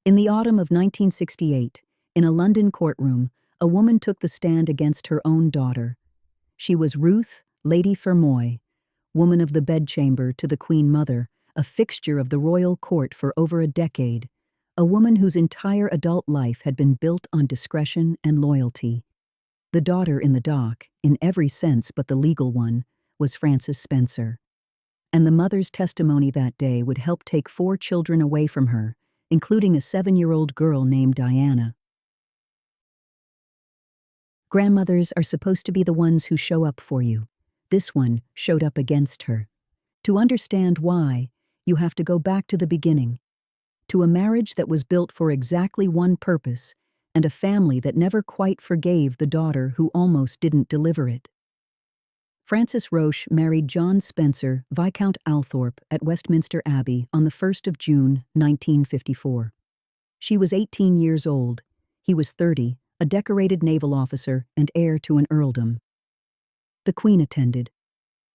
In the autumn of 1968, in a London courtroom, a woman took the stand against her own daughter. She was Ruth, Lady Fermoy, woman of the bedchamber to the Queen Mother, a fixture of the royal court for over a decade, a woman whose entire adult life had been built on discretion and loyalty. The daughter in the dock, in every sense but the legal one, was Frances Spencer. And the mother's testimony that day would help take 4 children away from her, including a 7-year-old girl named Diana. Grandmothers are supposed to be the ones who show up for you. This one showed up against her. To understand why, you have to go back to the beginning, to a marriage that was built for exactly one purpose, and a family that never quite forgave the daughter who almost didn't deliver it. Frances Roche married John Spencer, Viscount Althorp, at Westminster Abbey on the 1st of June, 1954. She was 18 years old. He was 30, a decorated naval officer and heir to an earldom. The Queen attended.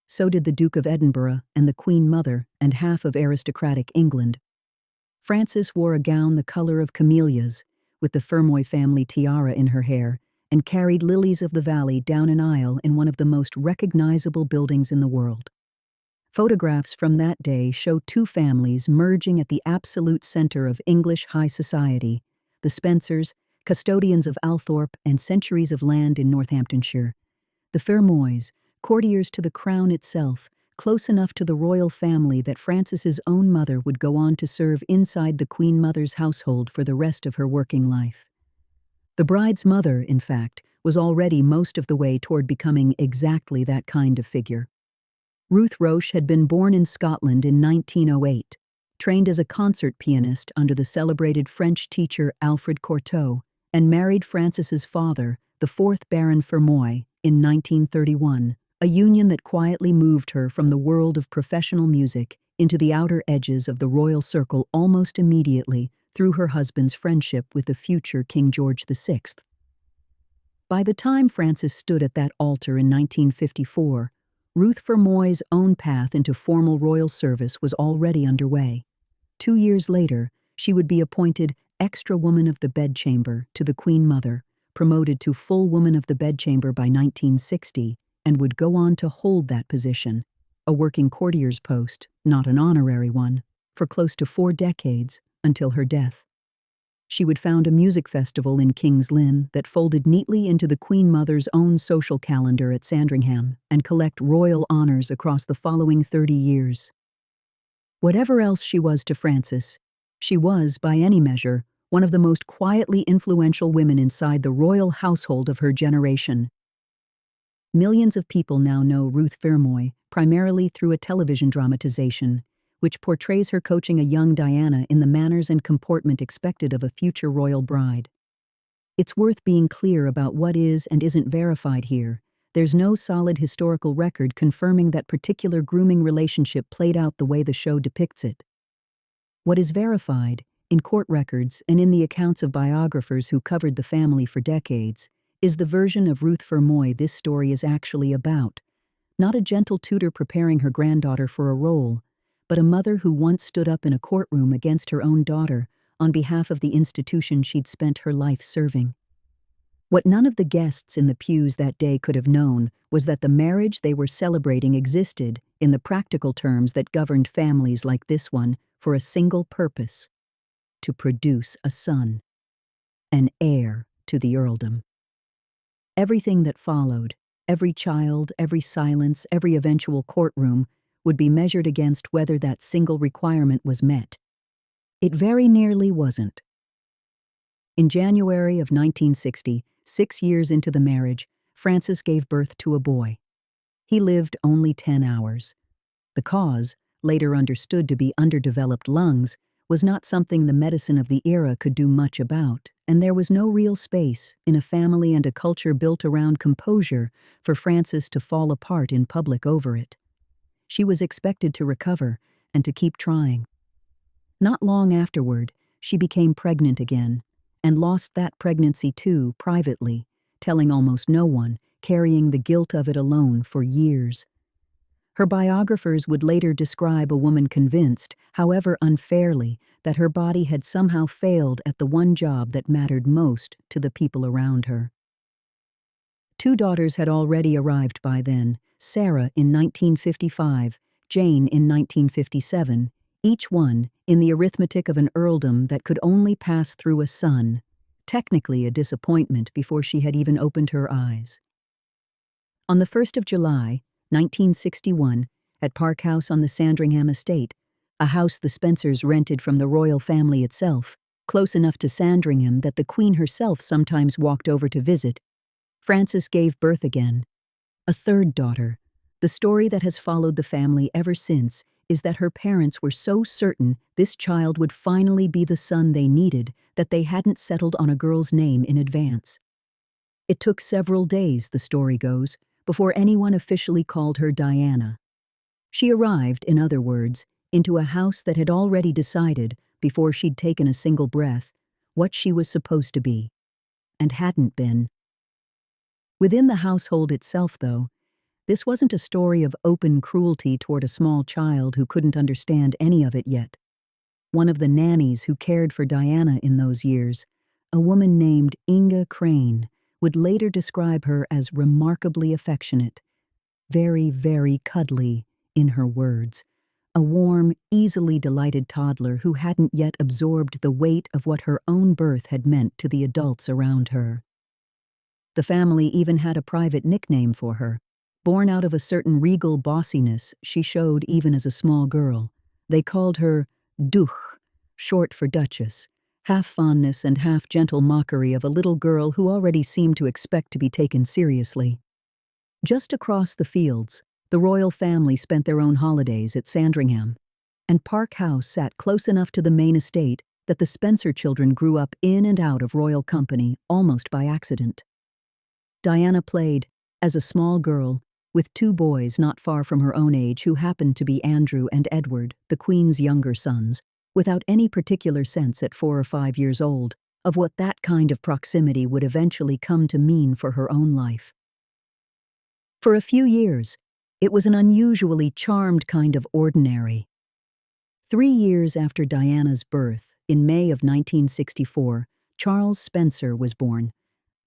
So did the Duke of Edinburgh and the Queen Mother and half of aristocratic England. Frances wore a gown the color of camellias, with the Fermoy family tiara in her hair, and carried lilies of the valley down an aisle in one of the most recognizable buildings in the world. Photographs from that day show 2 families merging at the absolute center of English high society, the Spencers, custodians of Althorp and centuries of land in Northamptonshire, the Fermoys, courtiers to the crown itself, close enough to the royal family that Frances's own mother would go on to serve inside the Queen Mother's household for the rest of her working life. The bride's mother, in fact, was already most of the way toward becoming exactly that kind of figure. Ruth Roche had been born in Scotland in 1908, trained as a concert pianist under the celebrated French teacher Alfred Cortot, and married Frances's father, the 4th Baron Fermoy, in 1931, a union that quietly moved her from the world of professional music into the outer edges of the royal circle almost immediately through her husband's friendship with the future King George VI. By the time Frances stood at that altar in 1954, Ruth Fermoy's own path into formal royal service was already underway. 2 years later, she would be appointed Extra Woman of the Bedchamber to the Queen Mother, promoted to Full Woman of the Bedchamber by 1960, and would go on to hold that position, a working courtier's post, not an honorary one, for close to 4 decades, until her death. She would found a music festival in King's Lynn that folded neatly into the Queen Mother's own social calendar at Sandringham and collect royal honors across the following 30 years. Whatever else she was to Frances, she was, by any measure, one of the most quietly influential women inside the royal household of her generation. Millions of people now know Ruth Fermoy primarily through a television dramatization, which portrays her coaching a young Diana in the manners and comportment expected of a future royal bride. It's worth being clear about what is and isn't verified here. There's no solid historical record confirming that particular grooming relationship played out the way the show depicts it. What is verified, in court records and in the accounts of biographers who covered the family for decades, is the version of Ruth Fermoy this story is actually about. Not a gentle tutor preparing her granddaughter for a role, but a mother who once stood up in a courtroom against her own daughter on behalf of the institution she'd spent her life serving. What none of the guests in the pews that day could have known was that the marriage they were celebrating existed, in the practical terms that governed families like this one, for a single purpose: to produce a son, an heir to the earldom. Everything that followed, every child, every silence, every eventual courtroom, would be measured against whether that single requirement was met. It very nearly wasn't. In January of 1960, 6 years into the marriage, Frances gave birth to a boy. He lived only 10 hours. The cause, later understood to be underdeveloped lungs, was not something the medicine of the era could do much about, and there was no real space, in a family and a culture built around composure, for Frances to fall apart in public over it. She was expected to recover and to keep trying. Not long afterward, she became pregnant again, and lost that pregnancy too, privately, telling almost no one, carrying the guilt of it alone for years. Her biographers would later describe a woman convinced, however unfairly, that her body had somehow failed at the one job that mattered most to the people around her. Two daughters had already arrived by then, Sarah in 1955, Jane in 1957, each one in the arithmetic of an earldom that could only pass through a son, technically a disappointment before she had even opened her eyes. On the 1st of July, 1961, at Park House on the Sandringham estate, a house the Spencers rented from the royal family itself, close enough to Sandringham that the Queen herself sometimes walked over to visit, Frances gave birth again. A third daughter. The story that has followed the family ever since is that her parents were so certain this child would finally be the son they needed that they hadn't settled on a girl's name in advance. It took several days, the story goes, before anyone officially called her Diana. She arrived, in other words, into a house that had already decided, before she'd taken a single breath, what she was supposed to be. And hadn't been. Within the household itself, though, this wasn't a story of open cruelty toward a small child who couldn't understand any of it yet. One of the nannies who cared for Diana in those years, a woman named Inga Crane, would later describe her as remarkably affectionate, very, very cuddly, in her words, a warm, easily delighted toddler who hadn't yet absorbed the weight of what her own birth had meant to the adults around her. The family even had a private nickname for her, born out of a certain regal bossiness she showed even as a small girl. They called her Duch, short for Duchess, half fondness and half gentle mockery of a little girl who already seemed to expect to be taken seriously. Just across the fields, the royal family spent their own holidays at Sandringham, and Park House sat close enough to the main estate that the Spencer children grew up in and out of royal company almost by accident. Diana played, as a small girl, with two boys not far from her own age who happened to be Andrew and Edward, the Queen's younger sons, without any particular sense at 4 or 5 years old of what that kind of proximity would eventually come to mean for her own life. For a few years, it was an unusually charmed kind of ordinary. 3 years after Diana's birth, in May of 1964, Charles Spencer was born,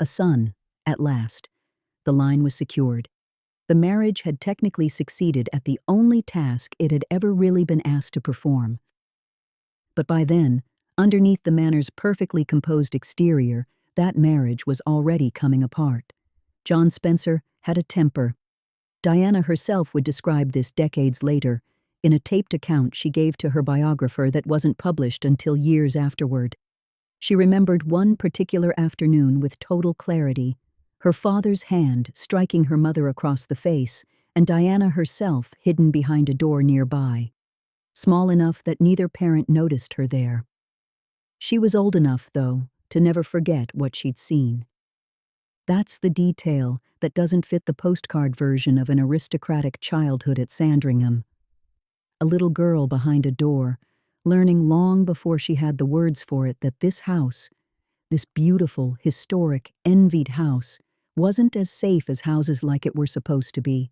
a son. At last, the line was secured. The marriage had technically succeeded at the only task it had ever really been asked to perform. But by then, underneath the manor's perfectly composed exterior, that marriage was already coming apart. John Spencer had a temper. Diana herself would describe this decades later, in a taped account she gave to her biographer that wasn't published until years afterward. She remembered one particular afternoon with total clarity, her father's hand striking her mother across the face, and Diana herself hidden behind a door nearby, small enough that neither parent noticed her there. She was old enough, though, to never forget what she'd seen. That's the detail that doesn't fit the postcard version of an aristocratic childhood at Sandringham. A little girl behind a door, learning long before she had the words for it that this house, this beautiful, historic, envied house, wasn't as safe as houses like it were supposed to be.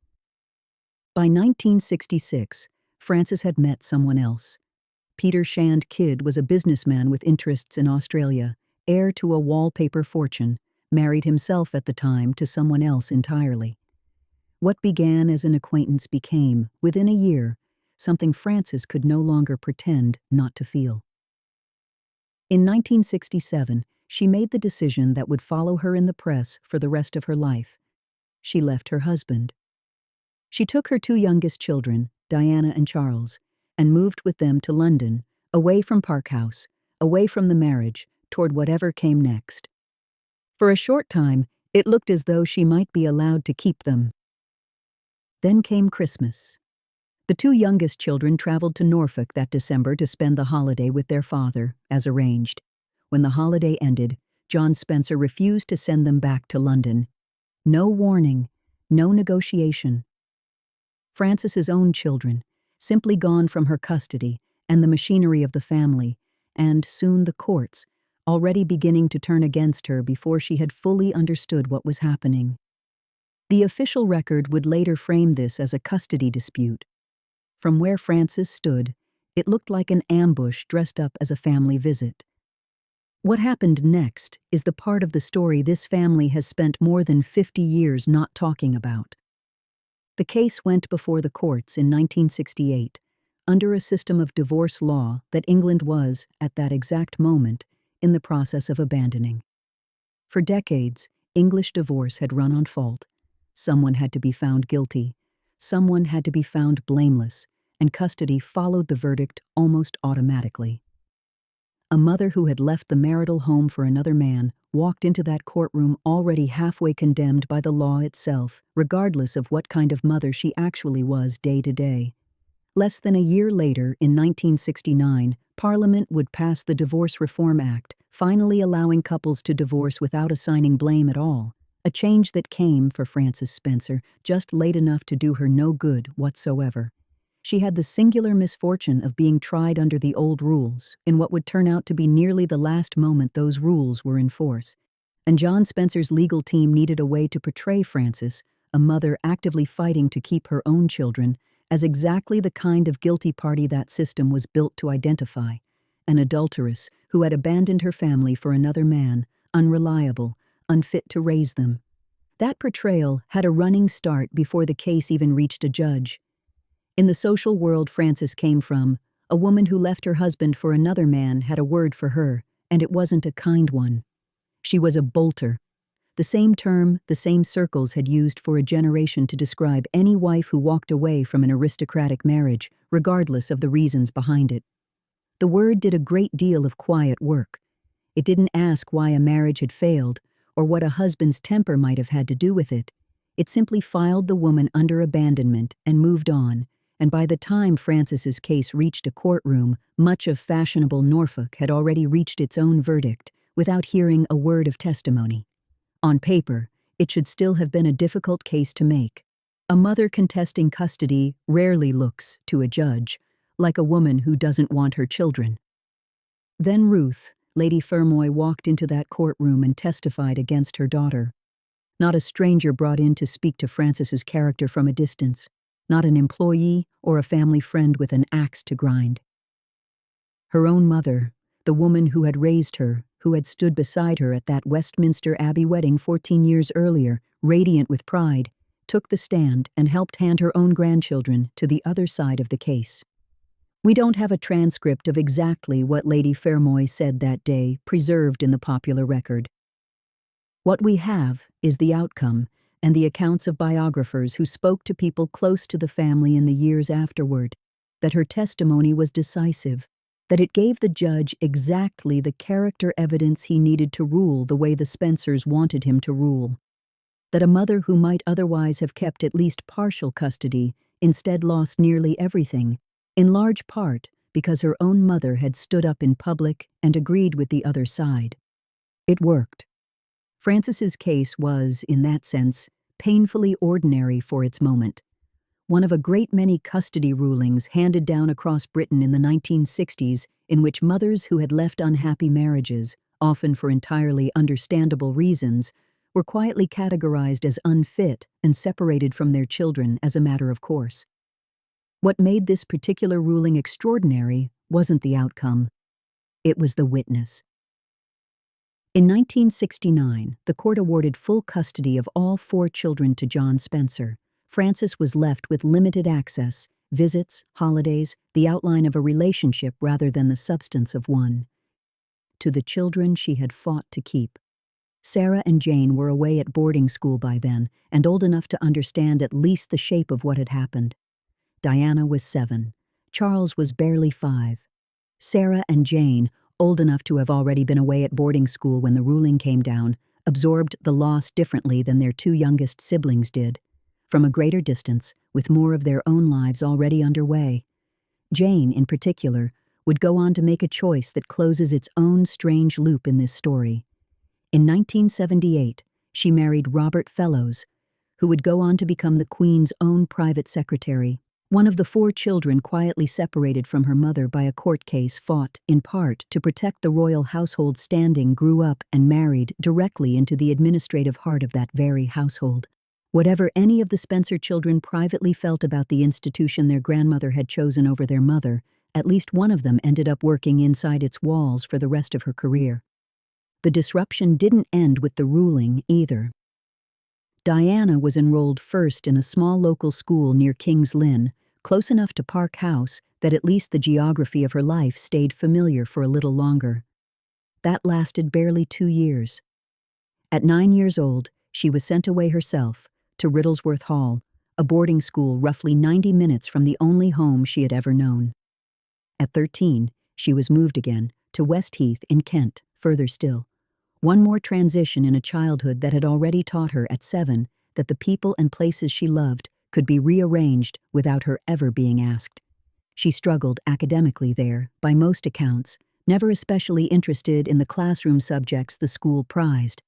By 1966, Frances had met someone else. Peter Shand Kidd was a businessman with interests in Australia, heir to a wallpaper fortune, married himself at the time to someone else entirely. What began as an acquaintance became, within a year, something Frances could no longer pretend not to feel. In 1967, she made the decision that would follow her in the press for the rest of her life. She left her husband. She took her two youngest children, Diana and Charles, and moved with them to London, away from Park House, away from the marriage, toward whatever came next. For a short time, it looked as though she might be allowed to keep them. Then came Christmas. The two youngest children traveled to Norfolk that December to spend the holiday with their father, as arranged. When the holiday ended, John Spencer refused to send them back to London. No warning, no negotiation. Frances's own children, simply gone from her custody, and the machinery of the family, and soon the courts, already beginning to turn against her before she had fully understood what was happening. The official record would later frame this as a custody dispute. From where Frances stood, it looked like an ambush dressed up as a family visit. What happened next is the part of the story this family has spent more than 50 years not talking about. The case went before the courts in 1968, under a system of divorce law that England was, at that exact moment, in the process of abandoning. For decades, English divorce had run on fault. Someone had to be found guilty, someone had to be found blameless, and custody followed the verdict almost automatically. A mother who had left the marital home for another man walked into that courtroom already halfway condemned by the law itself, regardless of what kind of mother she actually was day to day. Less than a year later, in 1969, Parliament would pass the Divorce Reform Act, finally allowing couples to divorce without assigning blame at all, a change that came, for Frances Spencer, just late enough to do her no good whatsoever. She had the singular misfortune of being tried under the old rules, in what would turn out to be nearly the last moment those rules were in force. And John Spencer's legal team needed a way to portray Frances, a mother actively fighting to keep her own children, as exactly the kind of guilty party that system was built to identify, an adulteress who had abandoned her family for another man, unreliable, unfit to raise them. That portrayal had a running start before the case even reached a judge. In the social world Frances came from, a woman who left her husband for another man had a word for her, and it wasn't a kind one. She was a bolter. The same term the same circles had used for a generation to describe any wife who walked away from an aristocratic marriage, regardless of the reasons behind it. The word did a great deal of quiet work. It didn't ask why a marriage had failed, or what a husband's temper might have had to do with it. It simply filed the woman under abandonment and moved on, and by the time Frances's case reached a courtroom, much of fashionable Norfolk had already reached its own verdict, without hearing a word of testimony. On paper, it should still have been a difficult case to make. A mother contesting custody rarely looks, to a judge, like a woman who doesn't want her children. Then Ruth, Lady Fermoy, walked into that courtroom and testified against her daughter. Not a stranger brought in to speak to Frances's character from a distance, not an employee or a family friend with an axe to grind. Her own mother, the woman who had raised her, who had stood beside her at that Westminster Abbey wedding 14 years earlier, radiant with pride, took the stand and helped hand her own grandchildren to the other side of the case. We don't have a transcript of exactly what Lady Fermoy said that day preserved in the popular record. What we have is the outcome and the accounts of biographers who spoke to people close to the family in the years afterward, that her testimony was decisive, that it gave the judge exactly the character evidence he needed to rule the way the Spencers wanted him to rule, that a mother who might otherwise have kept at least partial custody instead lost nearly everything, in large part because her own mother had stood up in public and agreed with the other side. It worked. Frances's case was, in that sense, painfully ordinary for its moment. One of a great many custody rulings handed down across Britain in the 1960s in which mothers who had left unhappy marriages, often for entirely understandable reasons, were quietly categorized as unfit and separated from their children as a matter of course. What made this particular ruling extraordinary wasn't the outcome. It was the witness. In 1969, the court awarded full custody of all 4 children to John Spencer. Frances was left with limited access, visits, holidays, the outline of a relationship rather than the substance of one. To the children she had fought to keep. Sarah and Jane were away at boarding school by then, and old enough to understand at least the shape of what had happened. Diana was 7. Charles was barely 5. Sarah and Jane, old enough to have already been away at boarding school when the ruling came down, absorbed the loss differently than their 2 youngest siblings did, from a greater distance, with more of their own lives already underway. Jane, in particular, would go on to make a choice that closes its own strange loop in this story. In 1978, she married Robert Fellows, who would go on to become the Queen's own private secretary. One of the 4 children quietly separated from her mother by a court case fought, in part, to protect the royal household standing grew up and married directly into the administrative heart of that very household. Whatever any of the Spencer children privately felt about the institution their grandmother had chosen over their mother, at least one of them ended up working inside its walls for the rest of her career. The disruption didn't end with the ruling, either. Diana was enrolled first in a small local school near King's Lynn, close enough to Park House that at least the geography of her life stayed familiar for a little longer. That lasted barely 2 years. At 9 years old, she was sent away herself to Riddlesworth Hall, a boarding school roughly 90 minutes from the only home she had ever known. At 13, she was moved again to Westheath in Kent, further still. One more transition in a childhood that had already taught her at 7 that the people and places she loved could be rearranged without her ever being asked. She struggled academically there, by most accounts, never especially interested in the classroom subjects the school prized.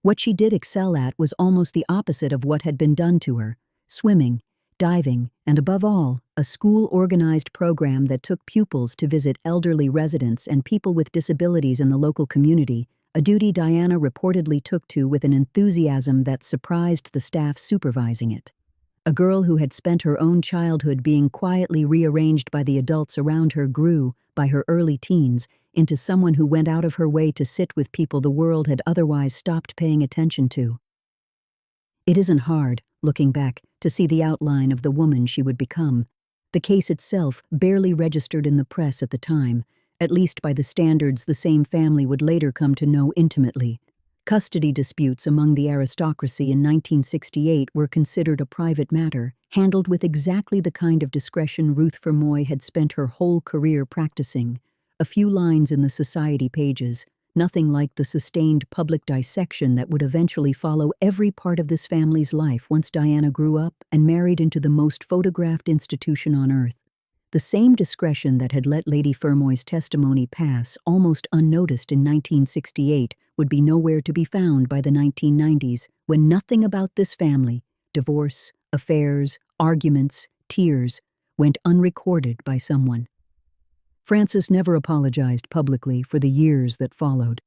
What she did excel at was almost the opposite of what had been done to her: swimming, diving, and above all, a school-organized program that took pupils to visit elderly residents and people with disabilities in the local community, a duty Diana reportedly took to with an enthusiasm that surprised the staff supervising it. A girl who had spent her own childhood being quietly rearranged by the adults around her grew, by her early teens, into someone who went out of her way to sit with people the world had otherwise stopped paying attention to. It isn't hard, looking back, to see the outline of the woman she would become. The case itself barely registered in the press at the time, at least by the standards the same family would later come to know intimately. Custody disputes among the aristocracy in 1968 were considered a private matter, handled with exactly the kind of discretion Ruth Fermoy had spent her whole career practicing. A few lines in the society pages, nothing like the sustained public dissection that would eventually follow every part of this family's life once Diana grew up and married into the most photographed institution on earth. The same discretion that had let Lady Fermoy's testimony pass almost unnoticed in 1968 would be nowhere to be found by the 1990s, when nothing about this family, divorce, affairs, arguments, tears, went unrecorded by someone. Frances never apologized publicly for the years that followed.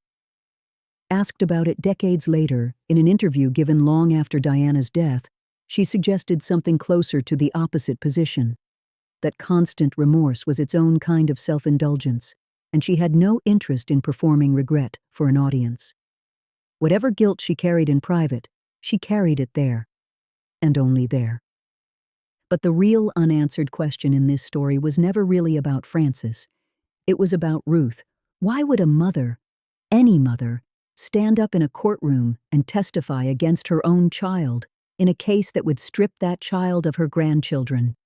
Asked about it decades later, in an interview given long after Diana's death, she suggested something closer to the opposite position: that constant remorse was its own kind of self-indulgence, and she had no interest in performing regret for an audience. Whatever guilt she carried in private, she carried it there, and only there. But the real unanswered question in this story was never really about Frances. It was about Ruth. Why would a mother, any mother, stand up in a courtroom and testify against her own child in a case that would strip that child of her grandchildren?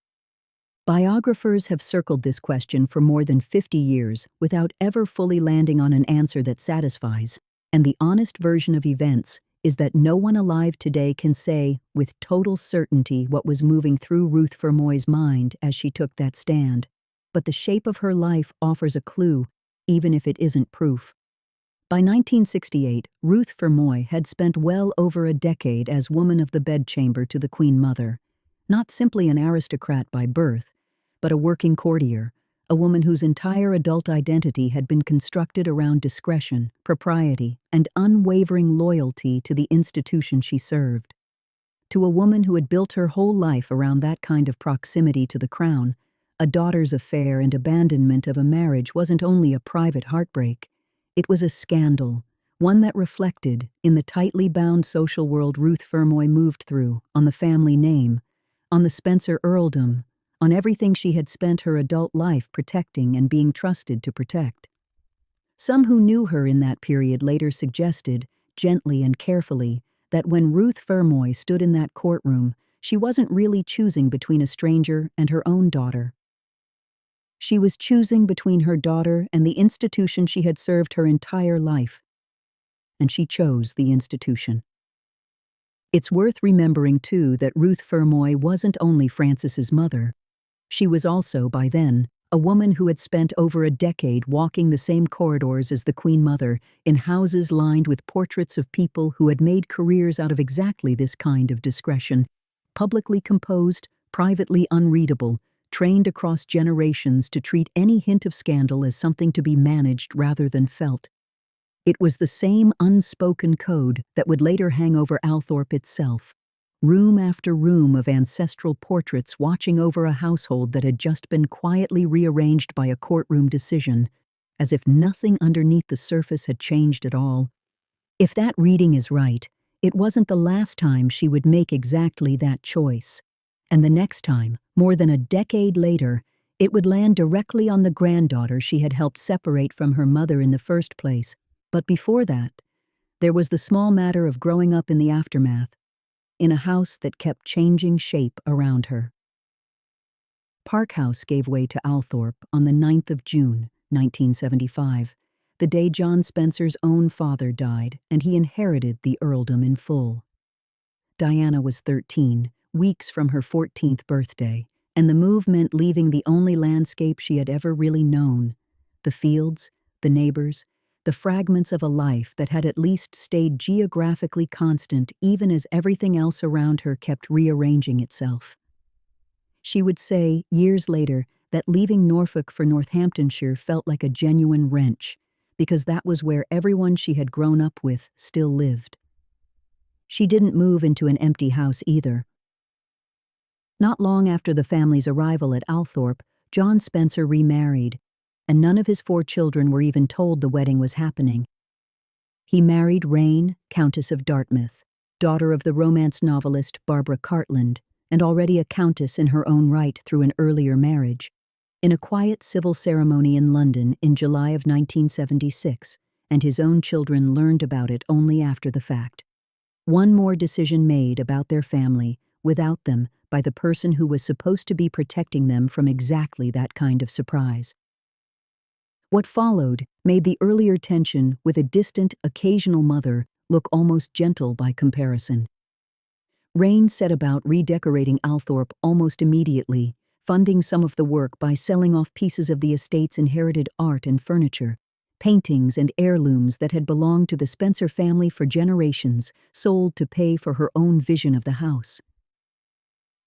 Biographers have circled this question for more than 50 years without ever fully landing on an answer that satisfies, and the honest version of events is that no one alive today can say with total certainty what was moving through Ruth Fermoy's mind as she took that stand, but the shape of her life offers a clue, even if it isn't proof. By 1968, Ruth Fermoy had spent well over a decade as woman of the bedchamber to the Queen Mother, not simply an aristocrat by birth, but a working courtier, a woman whose entire adult identity had been constructed around discretion, propriety, and unwavering loyalty to the institution she served. To a woman who had built her whole life around that kind of proximity to the crown, a daughter's affair and abandonment of a marriage wasn't only a private heartbreak, it was a scandal, one that reflected, in the tightly bound social world Ruth Fermoy moved through, on the family name, on the Spencer earldom, on everything she had spent her adult life protecting and being trusted to protect. Some who knew her in that period later suggested, gently and carefully, that when Ruth Fermoy stood in that courtroom, she wasn't really choosing between a stranger and her own daughter. She was choosing between her daughter and the institution she had served her entire life. And she chose the institution. It's worth remembering, too, that Ruth Fermoy wasn't only Frances's mother. She was also, by then, a woman who had spent over a decade walking the same corridors as the Queen Mother in houses lined with portraits of people who had made careers out of exactly this kind of discretion, publicly composed, privately unreadable, trained across generations to treat any hint of scandal as something to be managed rather than felt. It was the same unspoken code that would later hang over Althorpe itself. room after room of ancestral portraits watching over a household that had just been quietly rearranged by a courtroom decision, as if nothing underneath the surface had changed at all. If that reading is right, it wasn't the last time she would make exactly that choice. And the next time, more than a decade later, it would land directly on the granddaughter she had helped separate from her mother in the first place. But before that, there was the small matter of growing up in the aftermath, in a house that kept changing shape around her. Park House gave way to Althorpe on the 9th of June, 1975, the day John Spencer's own father died and he inherited the earldom in full. Diana was 13, weeks from her 14th birthday, and the move meant leaving the only landscape she had ever really known, the fields, the neighbors, the fragments of a life that had at least stayed geographically constant even as everything else around her kept rearranging itself. She would say, years later, that leaving Norfolk for Northamptonshire felt like a genuine wrench, because that was where everyone she had grown up with still lived. She didn't move into an empty house either. Not long after the family's arrival at Althorpe, John Spencer remarried, and none of his 4 children were even told the wedding was happening. He married Rain, Countess of Dartmouth, daughter of the romance novelist Barbara Cartland, and already a countess in her own right through an earlier marriage, in a quiet civil ceremony in London in July of 1976, and his own children learned about it only after the fact. One more decision made about their family, without them, by the person who was supposed to be protecting them from exactly that kind of surprise. What followed made the earlier tension with a distant, occasional mother look almost gentle by comparison. Rain set about redecorating Althorpe almost immediately, funding some of the work by selling off pieces of the estate's inherited art and furniture, paintings and heirlooms that had belonged to the Spencer family for generations, sold to pay for her own vision of the house.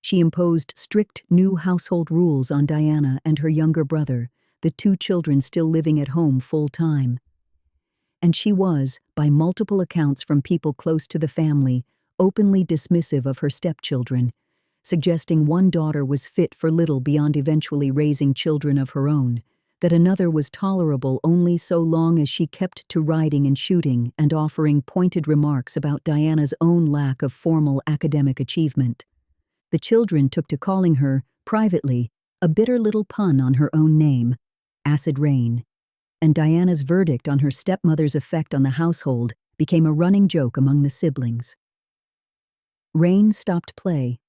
She imposed strict new household rules on Diana and her younger brother, the 2 children still living at home full-time. And she was, by multiple accounts from people close to the family, openly dismissive of her stepchildren, suggesting one daughter was fit for little beyond eventually raising children of her own, that another was tolerable only so long as she kept to riding and shooting and offering pointed remarks about Diana's own lack of formal academic achievement. The children took to calling her, privately, a bitter little pun on her own name, Acid Rain, and Diana's verdict on her stepmother's effect on the household became a running joke among the siblings. Rain stopped play.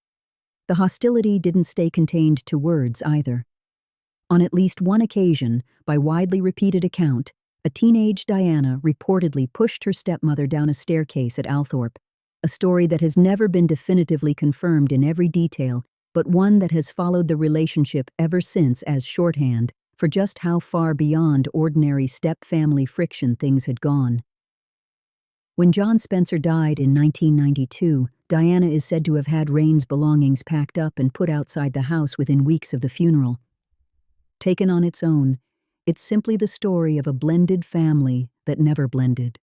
The hostility didn't stay contained to words either. On at least one occasion, by widely repeated account, a teenage Diana reportedly pushed her stepmother down a staircase at Althorpe, a story that has never been definitively confirmed in every detail, but one that has followed the relationship ever since as shorthand for just how far beyond ordinary step-family friction things had gone. When John Spencer died in 1992, Diana is said to have had Rain's belongings packed up and put outside the house within weeks of the funeral. Taken on its own, it's simply the story of a blended family that never blended.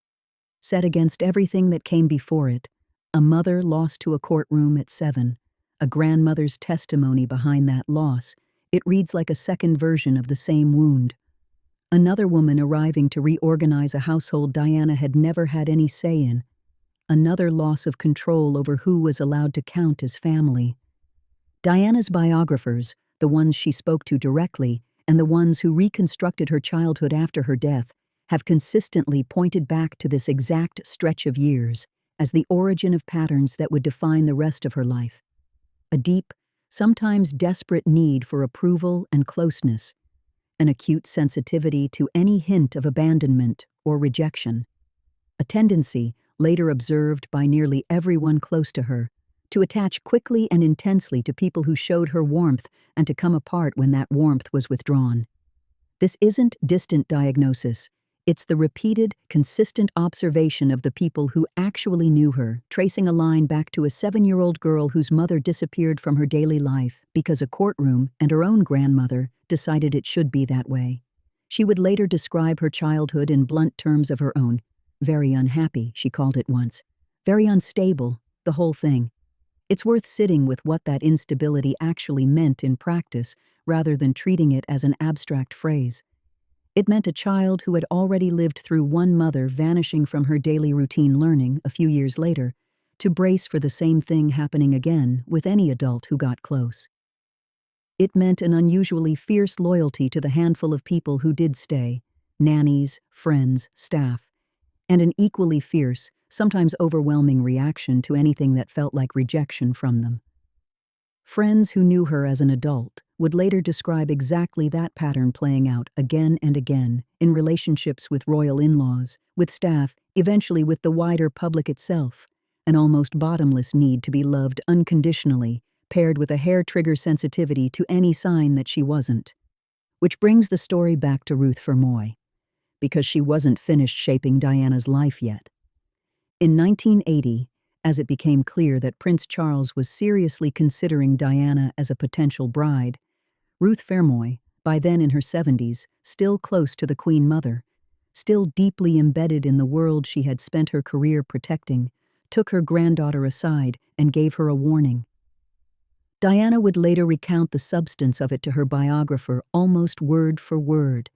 Set against everything that came before it, a mother lost to a courtroom at 7, a grandmother's testimony behind that loss, it reads like a second version of the same wound. Another woman arriving to reorganize a household Diana had never had any say in. Another loss of control over who was allowed to count as family. Diana's biographers, the ones she spoke to directly, and the ones who reconstructed her childhood after her death, have consistently pointed back to this exact stretch of years as the origin of patterns that would define the rest of her life. A deep, sometimes desperate need for approval and closeness, an acute sensitivity to any hint of abandonment or rejection, a tendency, later observed by nearly everyone close to her, to attach quickly and intensely to people who showed her warmth and to come apart when that warmth was withdrawn. This isn't distant diagnosis. It's the repeated, consistent observation of the people who actually knew her, tracing a line back to a 7-year-old girl whose mother disappeared from her daily life because a courtroom and her own grandmother decided it should be that way. She would later describe her childhood in blunt terms of her own. Very unhappy, she called it once. Very unstable, the whole thing. It's worth sitting with what that instability actually meant in practice rather than treating it as an abstract phrase. It meant a child who had already lived through one mother vanishing from her daily routine learning a few years later to brace for the same thing happening again with any adult who got close. It meant an unusually fierce loyalty to the handful of people who did stay, nannies, friends, staff, and an equally fierce, sometimes overwhelming reaction to anything that felt like rejection from them. Friends who knew her as an adult would later describe exactly that pattern playing out again and again in relationships with royal in-laws, with staff, eventually with the wider public itself, an almost bottomless need to be loved unconditionally, paired with a hair-trigger sensitivity to any sign that she wasn't. Which brings the story back to Ruth Fermoy, because she wasn't finished shaping Diana's life yet. In 1980, as it became clear that Prince Charles was seriously considering Diana as a potential bride, Ruth Fermoy, by then in her 70s, still close to the Queen Mother, still deeply embedded in the world she had spent her career protecting, took her granddaughter aside and gave her a warning. Diana would later recount the substance of it to her biographer almost word for word.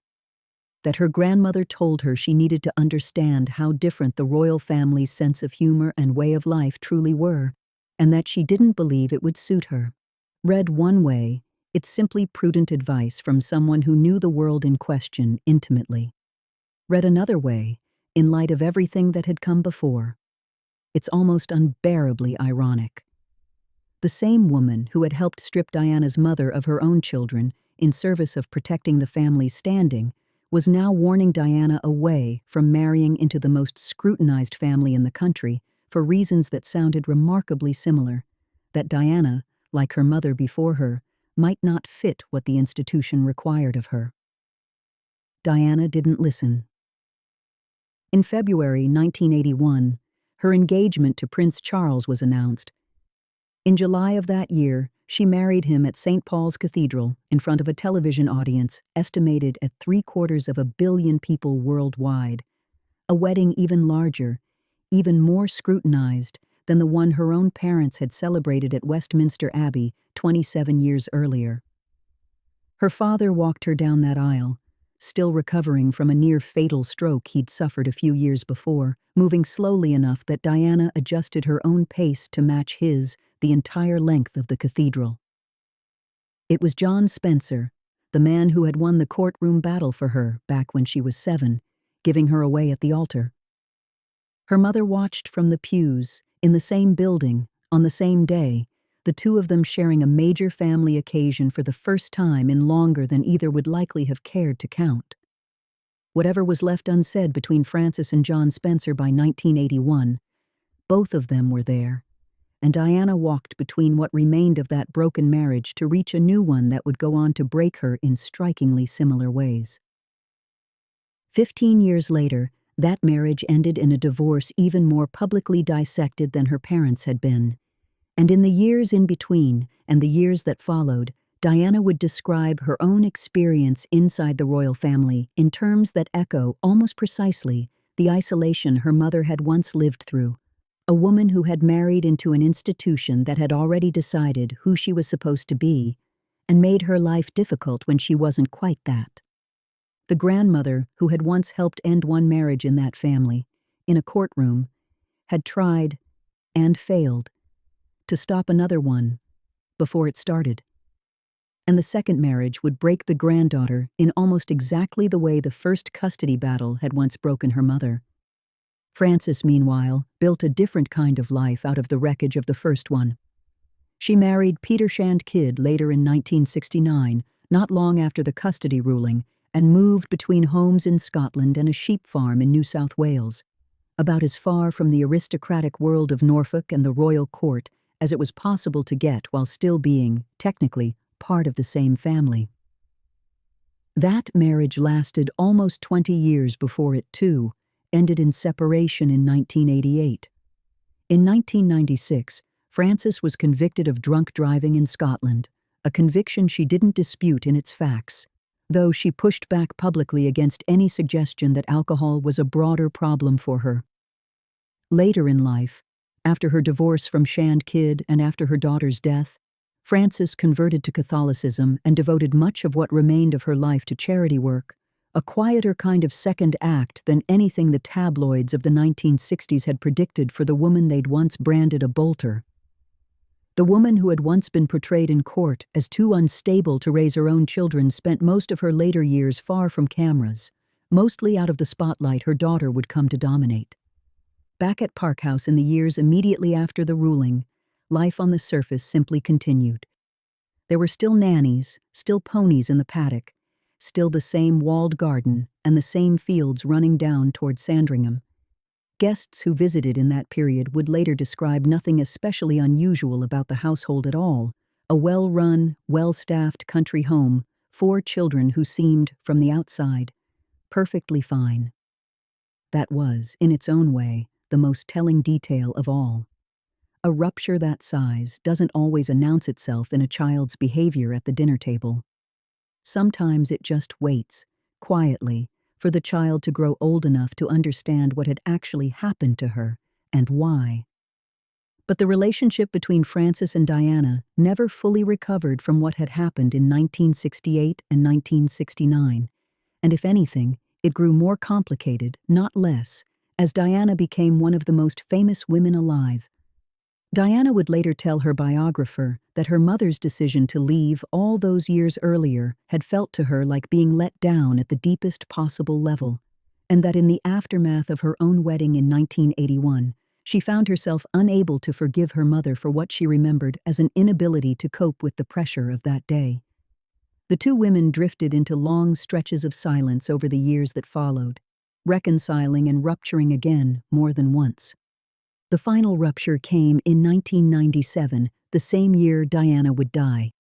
That her grandmother told her she needed to understand how different the royal family's sense of humor and way of life truly were, and that she didn't believe it would suit her. Read one way, it's simply prudent advice from someone who knew the world in question intimately. Read another way, in light of everything that had come before, it's almost unbearably ironic. The same woman who had helped strip Diana's mother of her own children in service of protecting the family's standing was now warning Diana away from marrying into the most scrutinized family in the country for reasons that sounded remarkably similar, that Diana, like her mother before her, might not fit what the institution required of her. Diana didn't listen. In February 1981, her engagement to Prince Charles was announced. In July of that year, she married him at St. Paul's Cathedral in front of a television audience estimated at 750 million people worldwide, a wedding even larger, even more scrutinized than the one her own parents had celebrated at Westminster Abbey 27 years earlier. Her father walked her down that aisle, still recovering from a near-fatal stroke he'd suffered a few years before, moving slowly enough that Diana adjusted her own pace to match his the entire length of the cathedral. It was John Spencer, the man who had won the courtroom battle for her back when she was 7, giving her away at the altar. Her mother watched from the pews, in the same building, on the same day, the two of them sharing a major family occasion for the first time in longer than either would likely have cared to count. Whatever was left unsaid between Francis and John Spencer by 1981, both of them were there, and Diana walked between what remained of that broken marriage to reach a new one that would go on to break her in strikingly similar ways. 15 years later, that marriage ended in a divorce even more publicly dissected than her parents had been. And in the years in between, and the years that followed, Diana would describe her own experience inside the royal family in terms that echo almost precisely the isolation her mother had once lived through. A woman who had married into an institution that had already decided who she was supposed to be, and made her life difficult when she wasn't quite that. The grandmother who had once helped end one marriage in that family, in a courtroom, had tried, and failed, to stop another one before it started. And the second marriage would break the granddaughter in almost exactly the way the first custody battle had once broken her mother. Frances, meanwhile, built a different kind of life out of the wreckage of the first one. She married Peter Shand Kidd later in 1969, not long after the custody ruling, and moved between homes in Scotland and a sheep farm in New South Wales, about as far from the aristocratic world of Norfolk and the royal court as it was possible to get while still being, technically, part of the same family. That marriage lasted almost 20 years before it, too, ended in separation in 1988. In 1996, Frances was convicted of drunk driving in Scotland, a conviction she didn't dispute in its facts, though she pushed back publicly against any suggestion that alcohol was a broader problem for her. Later in life, After her divorce from Shand Kidd and after her daughter's death, Frances converted to Catholicism and devoted much of what remained of her life to charity work, a quieter kind of second act than anything the tabloids of the 1960s had predicted for the woman they'd once branded a bolter. The woman who had once been portrayed in court as too unstable to raise her own children spent most of her later years far from cameras. Mostly out of the spotlight her daughter would come to dominate. Back at Park House in the years immediately after the ruling, life on the surface simply continued. There were still nannies, still ponies in the paddock, still the same walled garden and the same fields running down toward Sandringham. Guests who visited in that period would later describe nothing especially unusual about the household at all, a well-run, well-staffed country home, 4 children who seemed, from the outside, perfectly fine. That was, in its own way, the most telling detail of all. A rupture that size doesn't always announce itself in a child's behavior at the dinner table. Sometimes it just waits, quietly, for the child to grow old enough to understand what had actually happened to her and why. But the relationship between Frances and Diana never fully recovered from what had happened in 1968 and 1969, and if anything, it grew more complicated, not less, as Diana became one of the most famous women alive. Diana would later tell her biographer that her mother's decision to leave all those years earlier had felt to her like being let down at the deepest possible level, and that in the aftermath of her own wedding in 1981, she found herself unable to forgive her mother for what she remembered as an inability to cope with the pressure of that day. The two women drifted into long stretches of silence over the years that followed, reconciling and rupturing again more than once. The final rupture came in 1997, the same year Diana would die.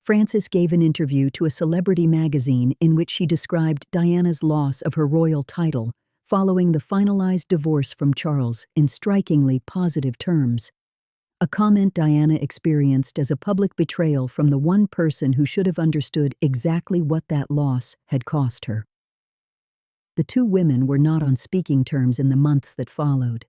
Frances gave an interview to a celebrity magazine in which she described Diana's loss of her royal title following the finalized divorce from Charles in strikingly positive terms. A comment Diana experienced as a public betrayal from the one person who should have understood exactly what that loss had cost her. The two women were not on speaking terms in the months that followed.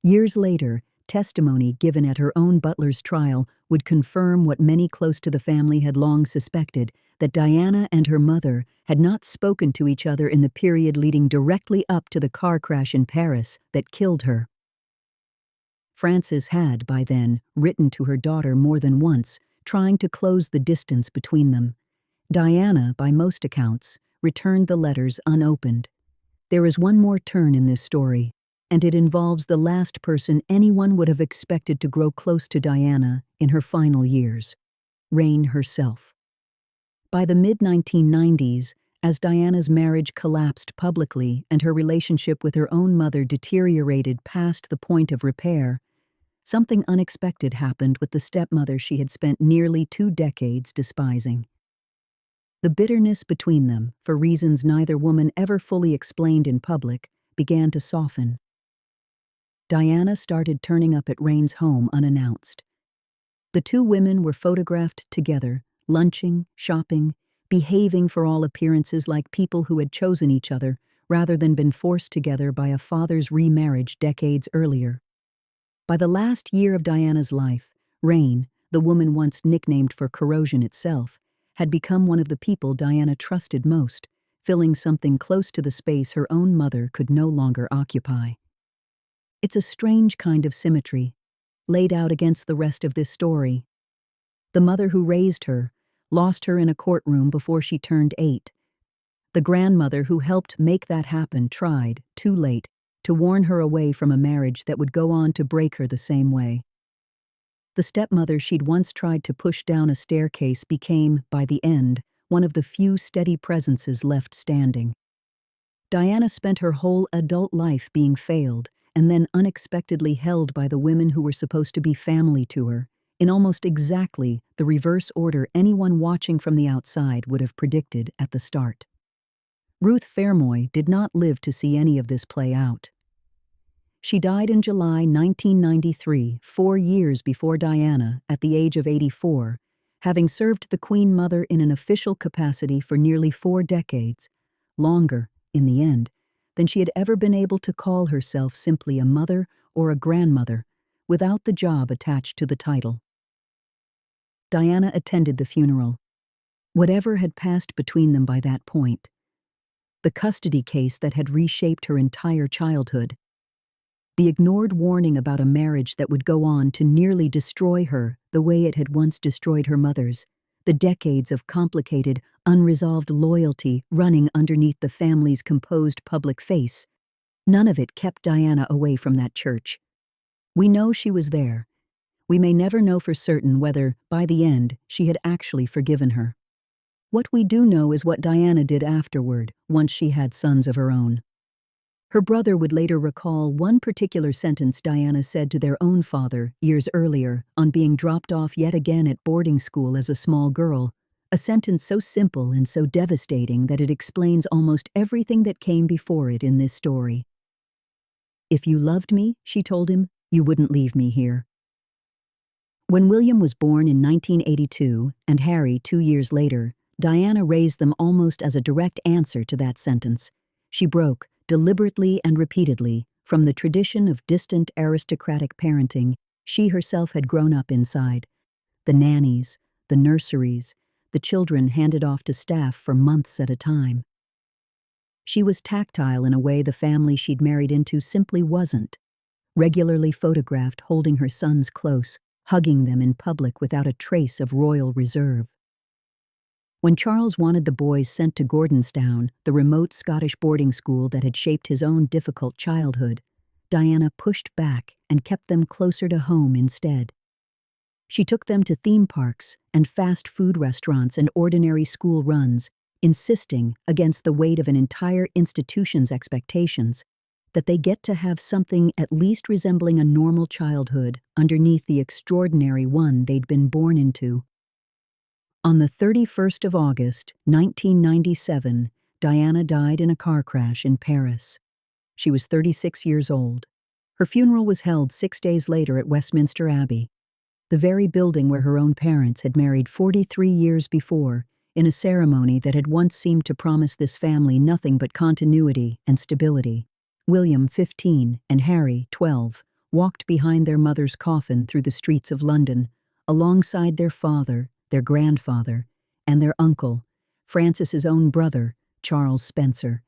Years later, testimony given at her own butler's trial would confirm what many close to the family had long suspected, that Diana and her mother had not spoken to each other in the period leading directly up to the car crash in Paris that killed her. Frances had, by then, written to her daughter more than once, trying to close the distance between them. Diana, by most accounts, returned the letters unopened. There is one more turn in this story, and it involves the last person anyone would have expected to grow close to Diana in her final years, Rain herself. By the mid-1990s, as Diana's marriage collapsed publicly and her relationship with her own mother deteriorated past the point of repair, something unexpected happened with the stepmother she had spent nearly 2 decades despising. The bitterness between them, for reasons neither woman ever fully explained in public, began to soften. Diana started turning up at Rain's home unannounced. The two women were photographed together, lunching, shopping, behaving for all appearances like people who had chosen each other rather than been forced together by a father's remarriage decades earlier. By the last year of Diana's life, Rain, the woman once nicknamed for corrosion itself, had become one of the people Diana trusted most, filling something close to the space her own mother could no longer occupy. It's a strange kind of symmetry, laid out against the rest of this story. The mother who raised her lost her in a courtroom before she turned 8. The grandmother who helped make that happen tried, too late, to warn her away from a marriage that would go on to break her the same way. The stepmother she'd once tried to push down a staircase became, by the end, one of the few steady presences left standing. Diana spent her whole adult life being failed, and then unexpectedly held by the women who were supposed to be family to her, in almost exactly the reverse order anyone watching from the outside would have predicted at the start. Ruth Fermoy did not live to see any of this play out. She died in July 1993, 4 years before Diana, at the age of 84, having served the Queen Mother in an official capacity for nearly 4 decades, longer, in the end, than she had ever been able to call herself simply a mother or a grandmother, without the job attached to the title. Diana attended the funeral. Whatever had passed between them by that point, the custody case that had reshaped her entire childhood, the ignored warning about a marriage that would go on to nearly destroy her the way it had once destroyed her mother's, the decades of complicated, unresolved loyalty running underneath the family's composed public face, none of it kept Diana away from that church. We know she was there. We may never know for certain whether, by the end, she had actually forgiven her. What we do know is what Diana did afterward, once she had sons of her own. Her brother would later recall one particular sentence Diana said to their own father years earlier on being dropped off yet again at boarding school as a small girl, a sentence so simple and so devastating that it explains almost everything that came before it in this story. "If you loved me," she told him, "you wouldn't leave me here." When William was born in 1982 and Harry 2 years later, Diana raised them almost as a direct answer to that sentence. She broke, deliberately and repeatedly, from the tradition of distant aristocratic parenting she herself had grown up inside. The nannies, the nurseries, the children handed off to staff for months at a time. She was tactile in a way the family she'd married into simply wasn't. Regularly photographed holding her sons close, hugging them in public without a trace of royal reserve. When Charles wanted the boys sent to Gordonstown, the remote Scottish boarding school that had shaped his own difficult childhood, Diana pushed back and kept them closer to home instead. She took them to theme parks and fast food restaurants and ordinary school runs, insisting, against the weight of an entire institution's expectations, that they get to have something at least resembling a normal childhood underneath the extraordinary one they'd been born into. On the 31st of August, 1997, Diana died in a car crash in Paris. She was 36 years old. Her funeral was held 6 days later at Westminster Abbey, the very building where her own parents had married 43 years before, in a ceremony that had once seemed to promise this family nothing but continuity and stability. William, 15, and Harry, 12, walked behind their mother's coffin through the streets of London, alongside their father, their grandfather, and their uncle, Francis's own brother, Charles Spencer.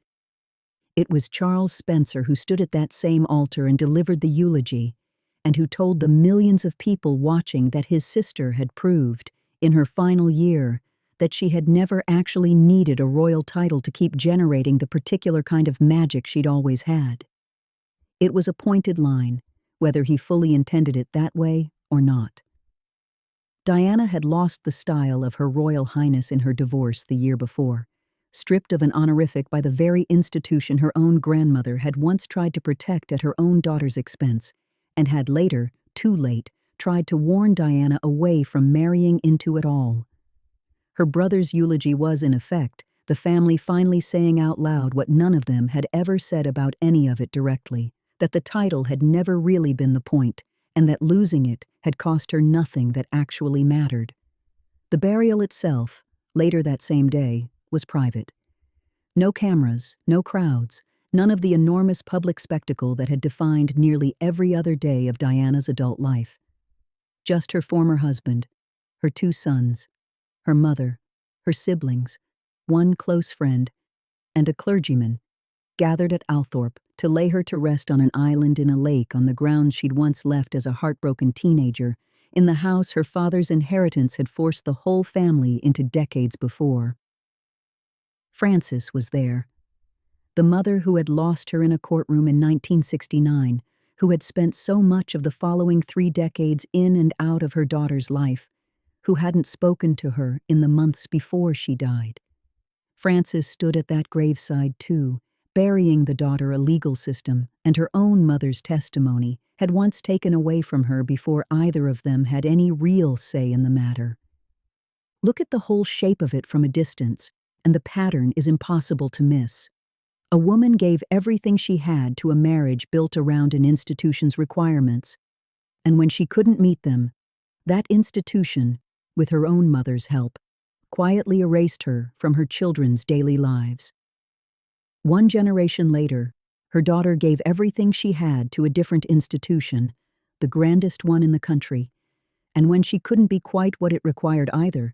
It was Charles Spencer who stood at that same altar and delivered the eulogy, and who told the millions of people watching that his sister had proved, in her final year, that she had never actually needed a royal title to keep generating the particular kind of magic she'd always had. It was a pointed line, whether he fully intended it that way or not. Diana had lost the style of Her Royal Highness in her divorce the year before, stripped of an honorific by the very institution her own grandmother had once tried to protect at her own daughter's expense, and had later, too late, tried to warn Diana away from marrying into it all. Her brother's eulogy was, in effect, the family finally saying out loud what none of them had ever said about any of it directly, that the title had never really been the point, and that losing it had cost her nothing that actually mattered. The burial itself, later that same day, was private. No cameras, no crowds, none of the enormous public spectacle that had defined nearly every other day of Diana's adult life. Just her former husband, her 2 sons, her mother, her siblings, one close friend, and a clergyman, gathered at Althorpe to lay her to rest on an island in a lake on the grounds she'd once left as a heartbroken teenager, in the house her father's inheritance had forced the whole family into decades before. Frances was there, the mother who had lost her in a courtroom in 1969, who had spent so much of the following 3 decades in and out of her daughter's life, who hadn't spoken to her in the months before she died. Frances stood at that graveside too, burying the daughter a legal system and her own mother's testimony had once taken away from her before either of them had any real say in the matter. Look at the whole shape of it from a distance, and the pattern is impossible to miss. A woman gave everything she had to a marriage built around an institution's requirements, and when she couldn't meet them, that institution, with her own mother's help, quietly erased her from her children's daily lives. 1 generation later, her daughter gave everything she had to a different institution, the grandest one in the country, and when she couldn't be quite what it required either,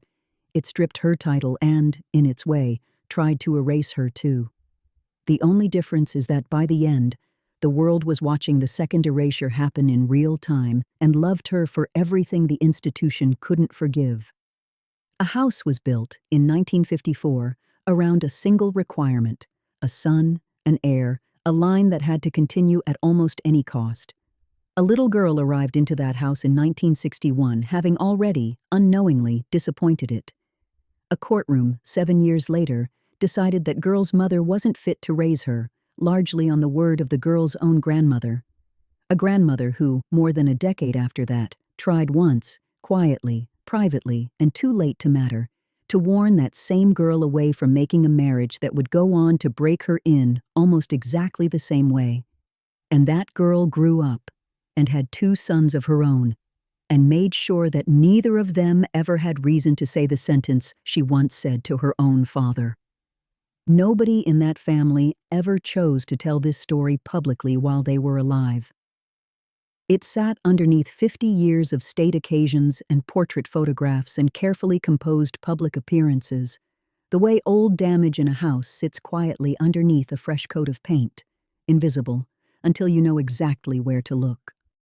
it stripped her title and, in its way, tried to erase her too. The only difference is that by the end, the world was watching the second erasure happen in real time and loved her for everything the institution couldn't forgive. A house was built in 1954 around a single requirement: a son, an heir, a line that had to continue at almost any cost. A little girl arrived into that house in 1961, having already, unknowingly, disappointed it. A courtroom, 7 years later, decided that girl's mother wasn't fit to raise her, largely on the word of the girl's own grandmother. A grandmother who, more than a decade after that, tried once, quietly, privately, and too late to matter, to warn that same girl away from making a marriage that would go on to break her in almost exactly the same way. And that girl grew up and had 2 sons of her own, and made sure that neither of them ever had reason to say the sentence she once said to her own father. Nobody in that family ever chose to tell this story publicly while they were alive. It sat underneath 50 years of state occasions and portrait photographs and carefully composed public appearances, the way old damage in a house sits quietly underneath a fresh coat of paint, invisible, until you know exactly where to look.